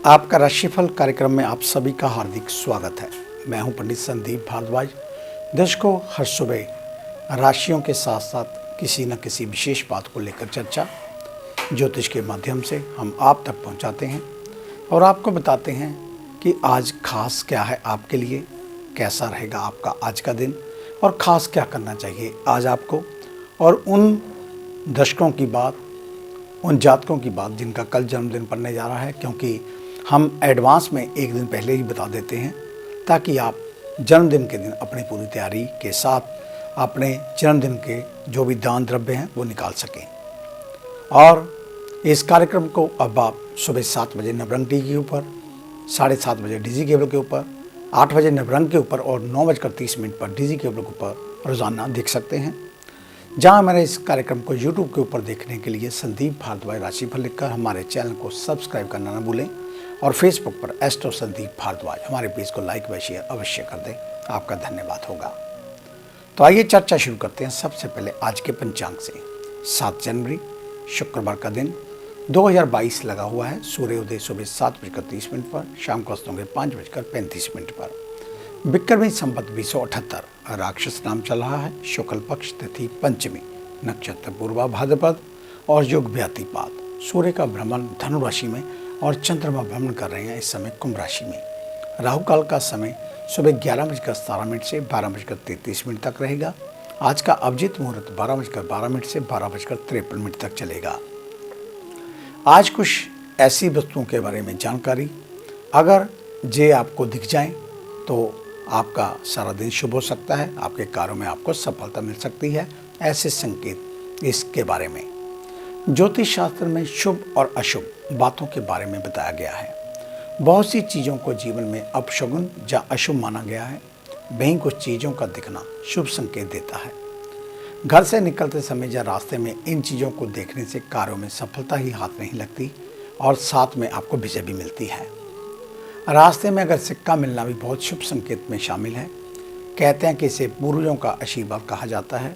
आपका राशिफल कार्यक्रम में आप सभी का हार्दिक स्वागत है। मैं हूं पंडित संदीप भारद्वाज। दर्शकों, हर सुबह राशियों के साथ साथ किसी न किसी विशेष बात को लेकर चर्चा ज्योतिष के माध्यम से हम आप तक पहुंचाते हैं और आपको बताते हैं कि आज खास क्या है आपके लिए, कैसा रहेगा आपका आज का दिन और ख़ास क्या करना चाहिए आज आपको। और उन दर्शकों की बात, उन जातकों की बात जिनका कल जन्मदिन पड़ने जा रहा है, क्योंकि हम एडवांस में एक दिन पहले ही बता देते हैं ताकि आप जन्मदिन के दिन अपनी पूरी तैयारी के साथ अपने जन्मदिन के जो भी दान द्रव्य हैं वो निकाल सकें। और इस कार्यक्रम को अब आप सुबह 7 बजे नवरंग टी के ऊपर, 7:30 बजे डीजी केबल के ऊपर, 8 बजे नवरंग के ऊपर और 9:30 पर डीजी केबल के ऊपर रोज़ाना देख सकते हैं। जहां मैंने इस कार्यक्रम को यूट्यूब के ऊपर देखने के लिए संदीप भारद्वाज राशिफल लिखकर हमारे चैनल को सब्सक्राइब करना न भूलें और फेसबुक पर एस्ट्रो संदीप भारद्वाज हमारे पेज को लाइक व शेयर अवश्य कर दें। आपका धन्यवाद होगा। तो आइए चर्चा शुरू करते हैं। सबसे पहले आज के पंचांग से 7 जनवरी शुक्रवार का दिन 2022 लगा हुआ है। सूर्योदय सुबह 7:30 पर, शाम को अस्त होंगे 5:35 पर। विक्रमी संवत 278, राक्षस नाम चल रहा है। शुक्ल पक्ष, तिथि पंचमी, नक्षत्र पूर्वा भाद्रपद और योग व्यतिपात। सूर्य का भ्रमण धनु राशि में और चंद्रमा भ्रमण कर रहे हैं इस समय कुंभ राशि में। राहु काल का समय सुबह 11:17 से 12:33 तक रहेगा। आज का अभिजीत मुहूर्त 12:12 से 12:53 तक चलेगा। आज कुछ ऐसी वस्तुओं के बारे में जानकारी, अगर जे आपको दिख जाए तो आपका सारा दिन शुभ हो सकता है, आपके कार्यों में आपको सफलता मिल सकती है। ऐसे संकेत इसके बारे में ज्योतिष शास्त्र में शुभ और अशुभ बातों के बारे में बताया गया है। बहुत सी चीज़ों को जीवन में अपशगुन या अशुभ माना गया है। वहीं कुछ चीज़ों का दिखना शुभ संकेत देता है। घर से निकलते समय या रास्ते में इन चीज़ों को देखने से कार्यों में सफलता ही हाथ नहीं लगती और साथ में आपको विजय भी मिलती है। रास्ते में अगर सिक्का मिलना भी बहुत शुभ संकेत में शामिल है। कहते हैं कि इसे पूर्वजों का आशीर्वाद कहा जाता है।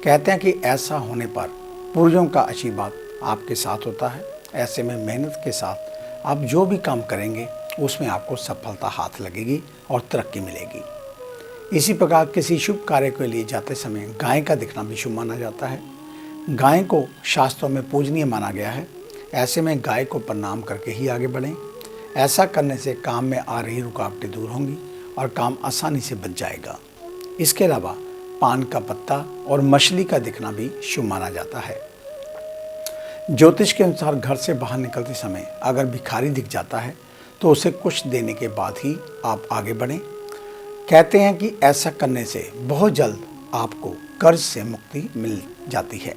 कहते हैं कि ऐसा होने पर पूर्वजों का आशीर्वाद आपके साथ होता है। ऐसे में मेहनत के साथ आप जो भी काम करेंगे उसमें आपको सफलता हाथ लगेगी और तरक्की मिलेगी। इसी प्रकार किसी शुभ कार्य के लिए जाते समय गाय का दिखना भी शुभ माना जाता है। गाय को शास्त्रों में पूजनीय माना गया है। ऐसे में गाय को प्रणाम करके ही आगे बढ़ें। ऐसा करने से काम में आ रही रुकावटें दूर होंगी और काम आसानी से बच जाएगा। इसके अलावा पान का पत्ता और मछली का दिखना भी शुभ माना जाता है। ज्योतिष के अनुसार घर से बाहर निकलते समय अगर भिखारी दिख जाता है तो उसे कुछ देने के बाद ही आप आगे बढ़ें। कहते हैं कि ऐसा करने से बहुत जल्द आपको कर्ज से मुक्ति मिल जाती है।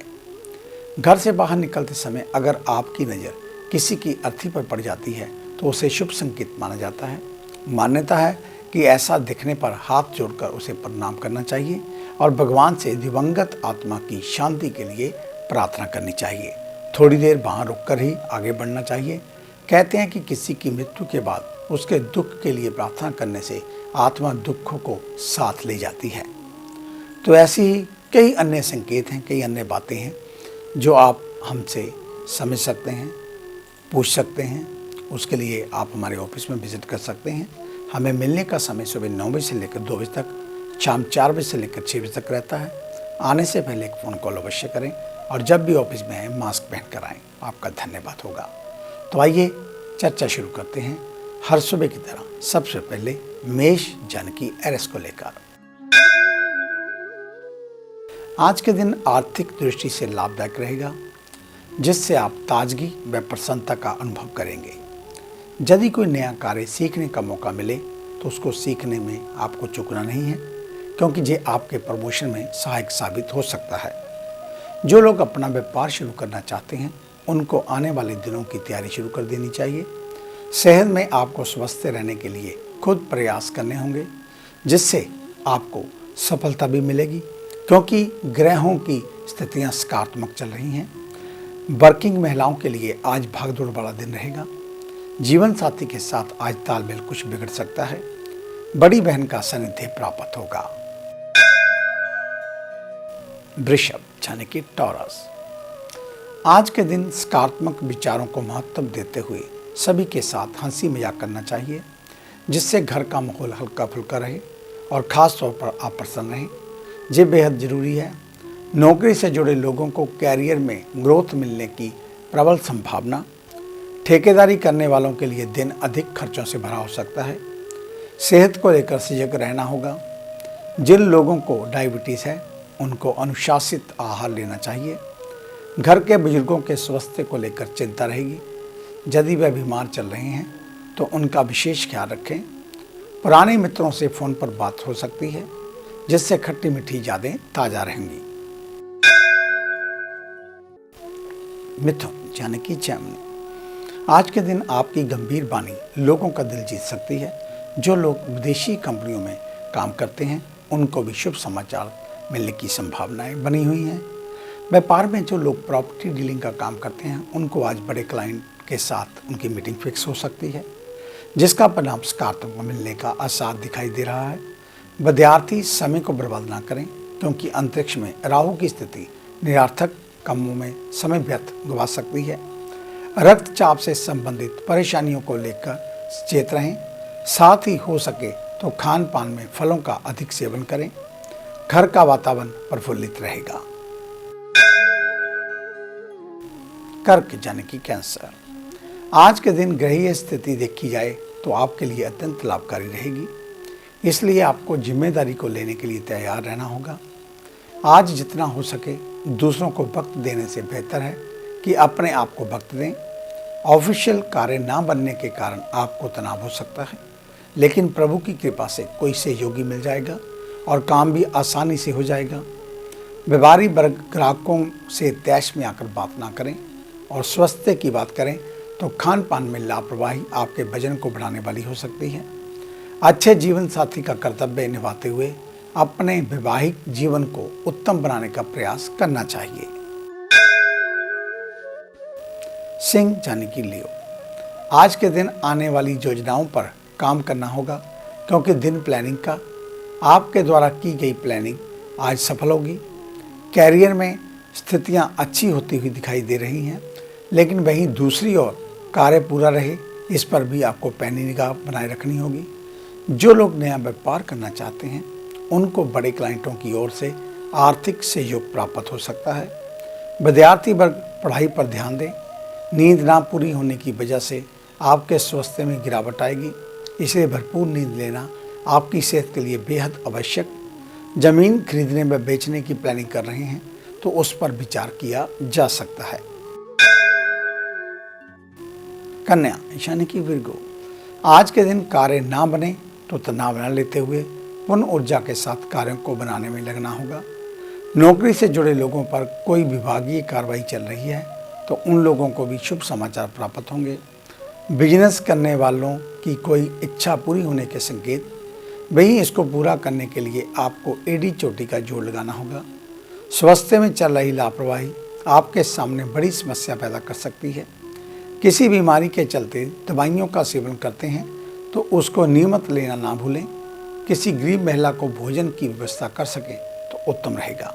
घर से बाहर निकलते समय अगर आपकी नज़र किसी की अर्थी पर पड़ जाती है तो उसे शुभ संकेत माना जाता है। मान्यता है कि ऐसा दिखने पर हाथ जोड़कर उसे प्रणाम करना चाहिए और भगवान से दिवंगत आत्मा की शांति के लिए प्रार्थना करनी चाहिए। थोड़ी देर वहाँ रुककर ही आगे बढ़ना चाहिए। कहते हैं कि किसी की मृत्यु के बाद उसके दुख के लिए प्रार्थना करने से आत्मा दुखों को साथ ले जाती है। तो ऐसी ही कई अन्य संकेत हैं, कई अन्य बातें हैं जो आप हमसे समझ सकते हैं, पूछ सकते हैं। उसके लिए आप हमारे ऑफिस में विजिट कर सकते हैं। हमें मिलने का समय सुबह 9 बजे से लेकर 2 बजे तक, शाम 4 बजे से लेकर 6 बजे तक रहता है। आने से पहले एक फ़ोन कॉल अवश्य करें और जब भी ऑफिस में आएँ मास्क पहन कर आएँ। आपका धन्यवाद होगा। तो आइए चर्चा शुरू करते हैं। हर सुबह की तरह सबसे पहले मेष जानकी एरस को लेकर। आज के दिन आर्थिक दृष्टि से लाभदायक रहेगा, जिससे आप ताजगी व प्रसन्नता का अनुभव करेंगे। यदि कोई नया कार्य सीखने का मौका मिले तो उसको सीखने में आपको चूकना नहीं है, क्योंकि ये आपके प्रमोशन में सहायक साबित हो सकता है। जो लोग अपना व्यापार शुरू करना चाहते हैं उनको आने वाले दिनों की तैयारी शुरू कर देनी चाहिए। सेहत में आपको स्वस्थ रहने के लिए खुद प्रयास करने होंगे, जिससे आपको सफलता भी मिलेगी, क्योंकि ग्रहों की स्थितियां सकारात्मक चल रही हैं। वर्किंग महिलाओं के लिए आज भागदौड़ वाला दिन रहेगा। जीवन साथी के साथ आज तालमेल कुछ बिगड़ सकता है। बड़ी बहन का सानिध्य प्राप्त होगा। वृषभ यानी कि टॉरस, आज के दिन सकारात्मक विचारों को महत्व देते हुए सभी के साथ हंसी मजाक करना चाहिए, जिससे घर का माहौल हल्का फुल्का रहे और ख़ास तौर पर आप प्रसन्न रहें। ये बेहद ज़रूरी है। नौकरी से जुड़े लोगों को कैरियर में ग्रोथ मिलने की प्रबल संभावना। ठेकेदारी करने वालों के लिए दिन अधिक खर्चों से भरा हो सकता है। सेहत को लेकर सजग रहना होगा। जिन लोगों को डायबिटीज़ है उनको अनुशासित आहार लेना चाहिए। घर के बुजुर्गों के स्वास्थ्य को लेकर चिंता रहेगी। यदि वह बीमार चल रहे हैं तो उनका विशेष ख्याल रखें। पुराने मित्रों से फ़ोन पर बात हो सकती है, जिससे खट्टी मीठी यादें ताज़ा रहेंगी। मिथुन यानी कि जैमिनी, आज के दिन आपकी गंभीर वाणी लोगों का दिल जीत सकती है। जो लोग विदेशी कंपनियों में काम करते हैं उनको भी शुभ समाचार मिलने की संभावनाएं बनी हुई हैं। व्यापार में जो लोग प्रॉपर्टी डीलिंग का काम करते हैं उनको आज बड़े क्लाइंट के साथ उनकी मीटिंग फिक्स हो सकती है, जिसका परिणाम सकारात्मक मिलने का आसार दिखाई दे रहा है। विद्यार्थी समय को बर्बाद ना करें, क्योंकि अंतरिक्ष में राहु की स्थिति निरर्थक कामों में समय व्यर्थ गवा सकती है। रक्तचाप से संबंधित परेशानियों को लेकर सचेत रहें। साथ ही हो सके तो खान पान में फलों का अधिक सेवन करें। घर का वातावरण प्रफुल्लित रहेगा। कर्क यानी कि कैंसर, आज के दिन ग्रहीय स्थिति देखी जाए तो आपके लिए अत्यंत लाभकारी रहेगी, इसलिए आपको जिम्मेदारी को लेने के लिए तैयार रहना होगा। आज जितना हो सके दूसरों को वक्त देने से बेहतर है कि अपने आप को वक्त दें। ऑफिशियल कार्य ना बनने के कारण आपको तनाव हो सकता है, लेकिन प्रभु की कृपा से कोई सहयोगी मिल जाएगा और काम भी आसानी से हो जाएगा। व्यापारी वर्ग ग्राहकों से तैश में आकर बात ना करें और स्वास्थ्य की बात करें तो खान पान में लापरवाही आपके वजन को बढ़ाने वाली हो सकती है। अच्छे जीवन साथी का कर्तव्य निभाते हुए अपने वैवाहिक जीवन को उत्तम बनाने का प्रयास करना चाहिए। सिंह यानी कि लियो, आज के दिन आने वाली योजनाओं पर काम करना होगा, क्योंकि दिन प्लानिंग का आपके द्वारा की गई प्लानिंग आज सफल होगी। कैरियर में स्थितियां अच्छी होती हुई दिखाई दे रही हैं, लेकिन वहीं दूसरी ओर कार्य पूरा रहे इस पर भी आपको पैनी निगाह बनाए रखनी होगी। जो लोग नया व्यापार करना चाहते हैं उनको बड़े क्लाइंटों की ओर से आर्थिक सहयोग प्राप्त हो सकता है। विद्यार्थी वर्ग पढ़ाई पर ध्यान दें। नींद ना पूरी होने की वजह से आपके स्वास्थ्य में गिरावट आएगी, इसलिए भरपूर नींद लेना आपकी सेहत के लिए बेहद आवश्यक। जमीन खरीदने व बेचने की प्लानिंग कर रहे हैं तो उस पर विचार किया जा सकता है। कन्या यानी कि विर्गो, आज के दिन कार्य ना बने तो तनाव न लेते हुए पूर्ण ऊर्जा के साथ कार्यों को बनाने में लगना होगा। नौकरी से जुड़े लोगों पर कोई विभागीय कार्रवाई चल रही है तो उन लोगों को भी शुभ समाचार प्राप्त होंगे। बिजनेस करने वालों की कोई इच्छा पूरी होने के संकेत, वहीं इसको पूरा करने के लिए आपको एड़ी चोटी का जोड़ लगाना होगा। स्वास्थ्य में चल रही लापरवाही आपके सामने बड़ी समस्या पैदा कर सकती है। किसी बीमारी के चलते दवाइयों का सेवन करते हैं तो उसको नियमित लेना ना भूलें। किसी गरीब महिला को भोजन की व्यवस्था कर सकें तो उत्तम रहेगा।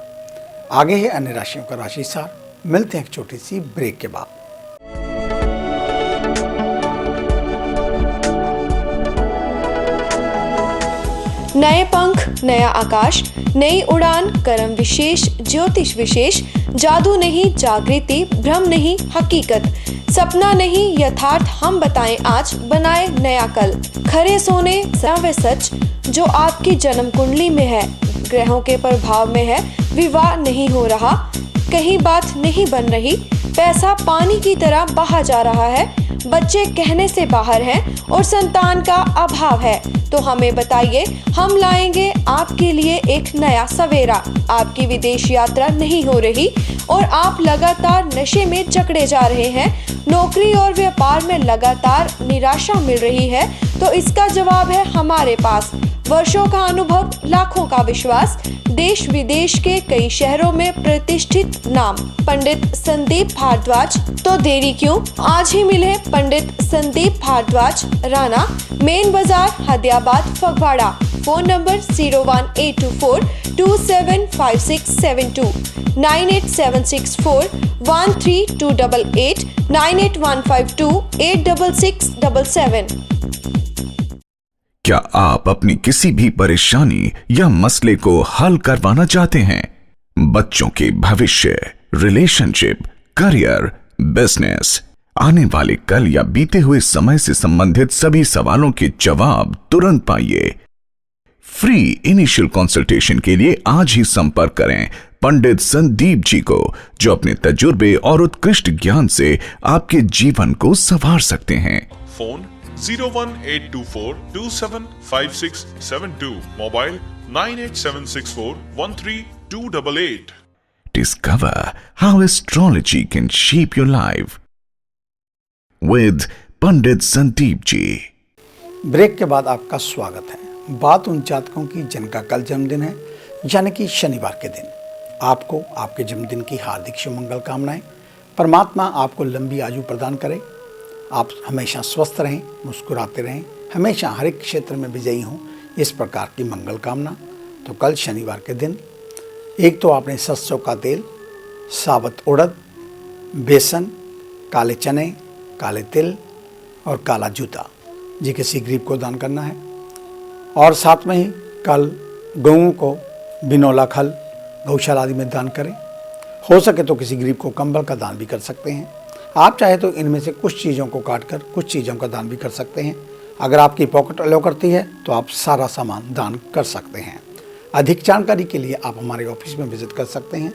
आगे है अन्य राशियों का राशि सार। मिलते हैं एक छोटी सी ब्रेक के बाद। नए पंख, नया आकाश, नई उड़ान, कर्म विशेष, ज्योतिष विशेष, जादू नहीं जागृति, भ्रम नहीं हकीकत, सपना नहीं यथार्थ, हम बताएं आज, बनाए नया कल। खरे सोने व सच जो आपकी जन्म कुंडली में है, ग्रहों के प्रभाव में है, विवाह नहीं हो रहा, कहीं बात नहीं बन रही, पैसा पानी की तरह बहा जा रहा है, बच्चे कहने से बाहर हैं और संतान का अभाव है, तो हमें बताइए, हम लाएंगे आपके लिए एक नया सवेरा। आपकी विदेश यात्रा नहीं हो रही और आप लगातार नशे में जकड़े जा रहे हैं, नौकरी और व्यापार में लगातार निराशा मिल रही है, तो इसका जवाब है हमारे पास। वर्षों का अनुभव, लाखों का विश्वास, देश विदेश के कई शहरों में प्रतिष्ठित नाम पंडित संदीप भारद्वाज। तो देरी क्यों, आज ही मिले पंडित संदीप भारद्वाज, राणा, मेन बाजार, हदियाबाद, फगवाड़ा। Phone number 01824 275672, 9876413288, 98152 86677। क्या आप अपनी किसी भी परेशानी या मसले को हल करवाना चाहते हैं? बच्चों के भविष्य, रिलेशनशिप, करियर, बिजनेस, आने वाले कल या बीते हुए समय से संबंधित सभी सवालों के जवाब तुरंत पाइए। फ्री इनिशियल कंसल्टेशन के लिए आज ही संपर्क करें पंडित संदीप जी को, जो अपने तजुर्बे और उत्कृष्ट ज्ञान से आपके जीवन को संवार सकते हैं। Phone 01824275672, mobile 9876413288। Discover how astrology can shape your life with Pandit Sandeep ji. Break के बाद आपका स्वागत है। बात उन जातकों की जिनका कल जन्मदिन है, यानी कि शनिवार के दिन। आपको आपके जन्मदिन की हार्दिक शुभमंगल कामनाएं। परमात्मा आपको लंबी आयु प्रदान करे, आप हमेशा स्वस्थ रहें, मुस्कुराते रहें, हमेशा हर एक क्षेत्र में विजयी हों, इस प्रकार की मंगल कामना। तो कल शनिवार के दिन एक तो आपने सरसों का तेल, साबुत उड़द, बेसन, काले चने, काले तिल और काला जूता जी किसी गरीब को दान करना है। और साथ में ही कल गऊँ को बिनौला खल गौशाला आदि में दान करें। हो सके तो किसी गरीब को कंबल का दान भी कर सकते हैं। आप चाहे तो इनमें से कुछ चीज़ों को काटकर कुछ चीज़ों का दान भी कर सकते हैं। अगर आपकी पॉकेट अलाउ करती है तो आप सारा सामान दान कर सकते हैं। अधिक जानकारी के लिए आप हमारे ऑफिस में विजिट कर सकते हैं।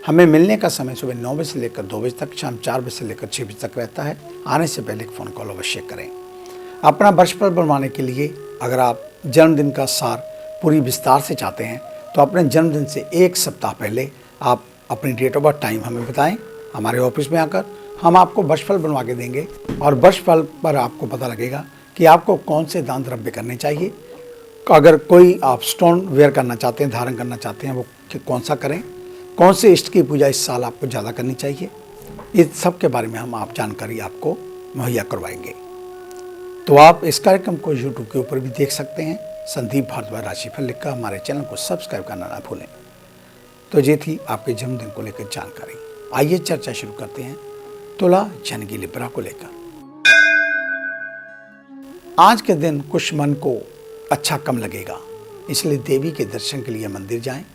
हमें मिलने का समय सुबह 9 बजे से लेकर 2 बजे तक, शाम 4 बजे से लेकर 6 बजे तक रहता है। आने से पहले एक फ़ोन कॉल अवश्य करें। अपना वर्षफल बनवाने के लिए अगर आप जन्मदिन का सार पूरी विस्तार से चाहते हैं तो अपने जन्मदिन से एक सप्ताह पहले आप अपनी डेट ऑफ बर्थ, टाइम हमें बताएं। हमारे ऑफिस में आकर हम आपको वर्षफल बनवा के देंगे और वर्षफल पर आपको पता लगेगा कि आपको कौन से दान द्रव्य करने चाहिए। अगर कोई आप स्टोन वेयर करना चाहते हैं, धारण करना चाहते हैं, वो कौन सा करें, कौन से इष्ट की पूजा इस साल आपको ज़्यादा करनी चाहिए, इस सब के बारे में हम आप जानकारी आपको मुहैया करवाएंगे। तो आप इस कार्यक्रम को YouTube के ऊपर भी देख सकते हैं। संदीप भारद्वाज राशिफल लिखकर हमारे चैनल को सब्सक्राइब करना ना भूलें। तो ये थी आपके जन्मदिन को लेकर जानकारी। आइए चर्चा शुरू करते हैं तुला यानी कि लिब्रा को लेकर। आज के दिन कुछ मन को अच्छा कम लगेगा, इसलिए देवी के दर्शन के लिए मंदिर जाएं।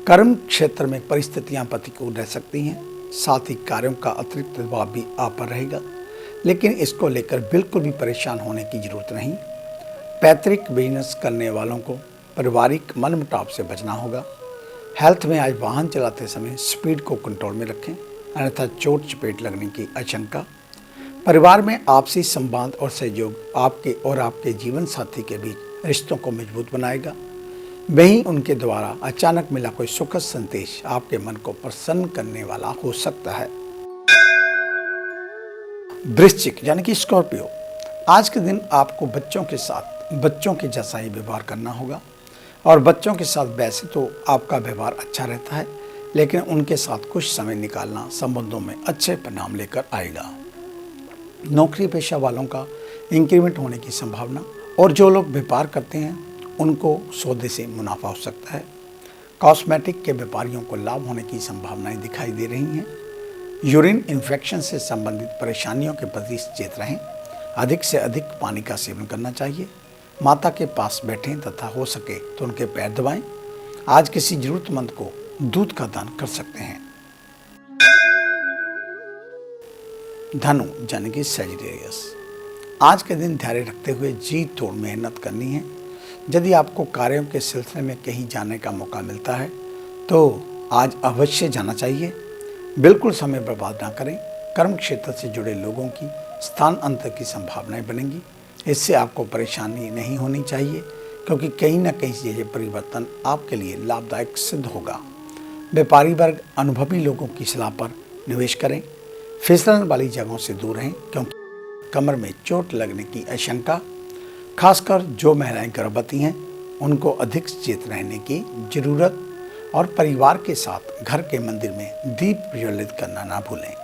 कर्म क्षेत्र में परिस्थितियां प्रतिकूल रह सकती हैं, साथ ही कार्यों का अतिरिक्त दबाव भी आप पर रहेगा, लेकिन इसको लेकर बिल्कुल भी परेशान होने की जरूरत नहीं। पैतृक बिजनेस करने वालों को पारिवारिक मनमुटाव से बचना होगा। हेल्थ में आज वाहन चलाते समय स्पीड को कंट्रोल में रखें, अन्यथा चोट चपेट लगने की आशंका। परिवार में आपसी संवाद और सहयोग आपके और आपके जीवन साथी के बीच रिश्तों को मजबूत बनाएगा। वहीं उनके द्वारा अचानक मिला कोई सुखद संदेश आपके मन को प्रसन्न करने वाला हो सकता है। वृश्चिक यानी कि स्कॉर्पियो, आज के दिन आपको बच्चों के साथ बच्चों के जैसा ही व्यवहार करना होगा। और बच्चों के साथ वैसे तो आपका व्यवहार अच्छा रहता है, लेकिन उनके साथ कुछ समय निकालना संबंधों में अच्छे परिणाम लेकर आएगा। नौकरी पेशा वालों का इंक्रीमेंट होने की संभावना, और जो लोग व्यापार करते हैं उनको सौदे से मुनाफा हो सकता है। कॉस्मेटिक के व्यापारियों को लाभ होने की संभावनाएं दिखाई दे रही हैं। यूरिन इन्फेक्शन से संबंधित परेशानियों के प्रति सचेत रहें। अधिक से अधिक पानी का सेवन करना चाहिए। माता के पास बैठें तथा हो सके तो उनके पैर दबाएं। आज किसी जरूरतमंद को दूध का दान कर सकते हैं। धनु यानी कि सजिटेरियस, आज के दिन धैर्य रखते हुए जी तोड़ मेहनत करनी है। यदि आपको कार्यों के सिलसिले में कहीं जाने का मौका मिलता है तो आज अवश्य जाना चाहिए। बिल्कुल समय बर्बाद ना करें। कर्म क्षेत्र से जुड़े लोगों की स्थान अंतर की संभावनाएं बनेंगी। इससे आपको परेशानी नहीं होनी चाहिए, क्योंकि कहीं ना कहीं से ये परिवर्तन आपके लिए लाभदायक सिद्ध होगा। व्यापारी वर्ग अनुभवी लोगों की सलाह पर निवेश करें। फिसलन वाली जगहों से दूर रहें, क्योंकि कमर में चोट लगने की आशंका। खासकर जो महिलाएं गर्भवती हैं उनको अधिक सचेत रहने की जरूरत और परिवार के साथ घर के मंदिर में दीप प्रज्वलित करना ना भूलें।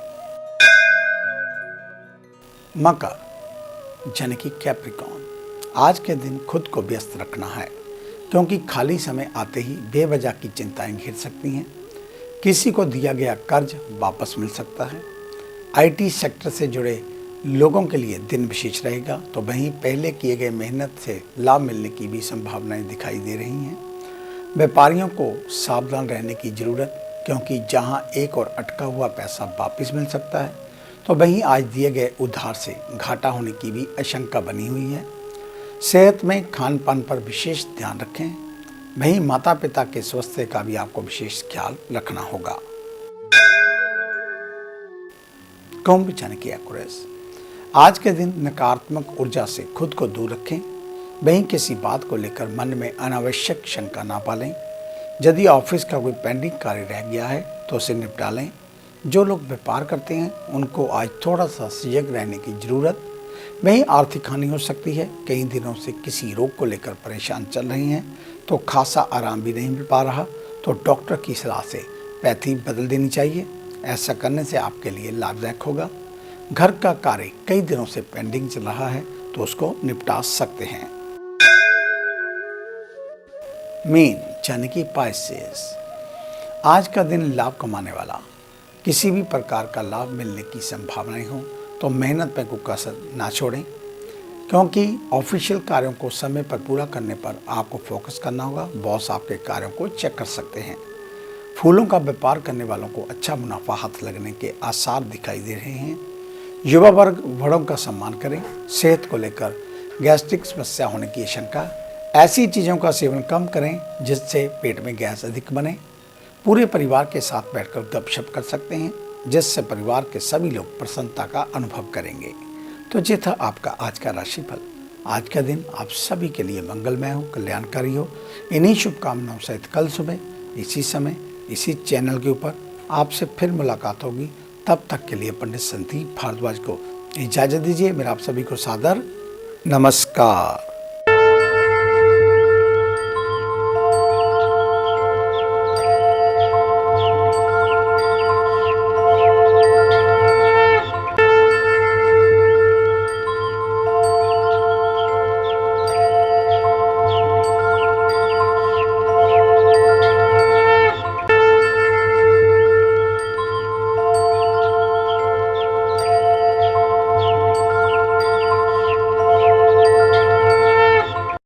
मकर यानी कि कैप्रिकॉर्न, आज के दिन खुद को व्यस्त रखना है क्योंकि खाली समय आते ही बेवजह की चिंताएं घिर सकती हैं। किसी को दिया गया कर्ज वापस मिल सकता है। आईटी सेक्टर से जुड़े लोगों के लिए दिन विशेष रहेगा, तो वहीं पहले किए गए मेहनत से लाभ मिलने की भी संभावनाएं दिखाई दे रही हैं। व्यापारियों को सावधान रहने की ज़रूरत, क्योंकि जहां एक और अटका हुआ पैसा वापस मिल सकता है, तो वहीं आज दिए गए उधार से घाटा होने की भी आशंका बनी हुई है। सेहत में खान पान पर विशेष ध्यान रखें। वहीं माता पिता के स्वास्थ्य का भी आपको विशेष ख्याल रखना होगा। कुंभ यानी कि एक्वेरियस, आज के दिन नकारात्मक ऊर्जा से खुद को दूर रखें। वहीं किसी बात को लेकर मन में अनावश्यक शंका ना पालें। यदि ऑफिस का कोई पेंडिंग कार्य रह गया है तो उसे निपटा लें। जो लोग व्यापार करते हैं उनको आज थोड़ा सा सजग रहने की ज़रूरत। वहीं आर्थिक हानि हो सकती है। कई दिनों से किसी रोग को लेकर परेशान चल रही हैं तो खासा आराम भी नहीं मिल पा रहा, तो डॉक्टर की सलाह से पैथी बदल देनी चाहिए। ऐसा करने से आपके लिए लाभदायक होगा। घर का कार्य कई दिनों से पेंडिंग चल रहा है तो उसको निपटा सकते हैं। मीन यानी कि पाइसेस, आज का दिन लाभ कमाने वाला। किसी भी प्रकार का लाभ मिलने की संभावनाएं हो तो मेहनत में कोई कसर ना छोड़ें, क्योंकि ऑफिशियल कार्यों को समय पर पूरा करने पर आपको फोकस करना होगा। बॉस आपके कार्यों को चेक कर सकते हैं। फूलों का व्यापार करने वालों को अच्छा मुनाफा हाथ लगने के आसार दिखाई दे रहे हैं। युवा वर्ग बड़ों का सम्मान करें। सेहत को लेकर गैस्ट्रिक समस्या होने की आशंका। ऐसी चीज़ों का सेवन कम करें जिससे पेट में गैस अधिक बने। पूरे परिवार के साथ बैठकर गपशप कर सकते हैं, जिससे परिवार के सभी लोग प्रसन्नता का अनुभव करेंगे। तो ये था आपका आज का राशिफल। आज का दिन आप सभी के लिए मंगलमय हो, कल्याणकारी हो। इन्हीं शुभकामनाओं सहित कल सुबह इसी समय इसी चैनल के ऊपर आपसे फिर मुलाकात होगी। तब तक के लिए पंडित संदीप भारद्वाज को इजाज़त दीजिए। मेरा आप सभी को सादर नमस्कार।